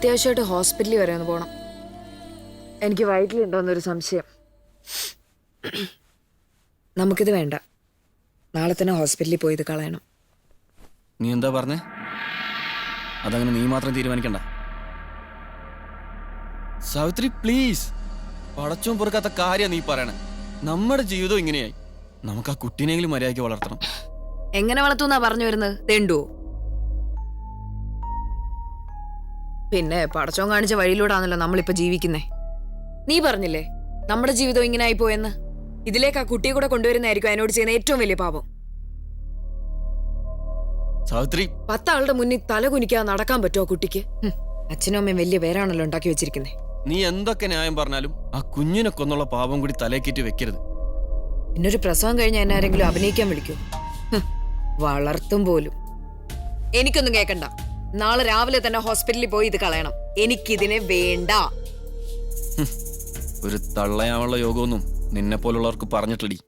അത്യാവശ്യമായിട്ട് ഹോസ്പിറ്റലിൽ വരെ ഒന്ന് പോകണം. എനിക്ക് വയറ്റിലുണ്ടോന്നൊരു സംശയം. നമുക്കിത് വേണ്ട. നാളെ തന്നെ ഹോസ്പിറ്റലിൽ പോയി ഇത് കളയണം. നീ എന്താ പറഞ്ഞേ? അതങ്ങനെ നീ മാത്രം തീരുമാനിക്കണ്ട സാവിത്രി, പ്ലീസ്. പടച്ചോൻ പൊറുക്കാത്ത കാര്യ നീ പറയണേ. നമ്മുടെ ജീവിതം ഇങ്ങനെയായി. നമുക്ക് ആ കുട്ടീനെങ്കിലും മര്യാദയ്ക്ക് വളർത്തണം. എങ്ങനെ വളർത്തുന്നാ പറഞ്ഞു വരുന്നത്? തെണ്ടുവോ? പിന്നെ പടച്ചോൻ കാണിച്ച വഴിയിലൂടാണല്ലോ നമ്മളിപ്പോ ജീവിക്കുന്നേ. നീ പറഞ്ഞില്ലേ നമ്മുടെ ജീവിതം ഇങ്ങനെ ആയി പോയെന്ന്. ഇതിലേക്ക് ആ കുട്ടിയെ കൂടെ കൊണ്ടുവരുന്നതായിരിക്കും അതിനോട് ചെയ്യുന്ന ഏറ്റവും വലിയ പാപം. സാവിത്രി, 10 ആളുടെ മുന്നിൽ തല കുനിക്കാതെ നടക്കാൻ പറ്റുമോ കുട്ടിക്ക്? അച്ഛനും അമ്മയും വലിയ പേരാണല്ലോ ഉണ്ടാക്കി വെച്ചിരിക്കുന്നേ. നീ എന്തൊക്കെ ന്യായം പറഞ്ഞാലും ആ കുഞ്ഞിനെ കൊന്നുള്ള പാപം കൂടി തലേക്കേറ്റി വെക്കരുത്. പിന്നൊരു പ്രസവം കഴിഞ്ഞ എന്നെ ആരെങ്കിലും അഭിനയിക്കാൻ വിളിക്കൂ? വളർത്തും പോലും. എനിക്കൊന്നും കേൾക്കണ്ട. നാളെ രാവിലെ തന്നെ ഹോസ്പിറ്റലിൽ പോയി ഇത് കളയണം. എനിക്കിതിനെ വേണ്ട. ഒരു തള്ളയാവുള്ള യോഗമൊന്നും നിന്നെ പോലുള്ളവർക്ക് പറഞ്ഞിട്ടില്ല.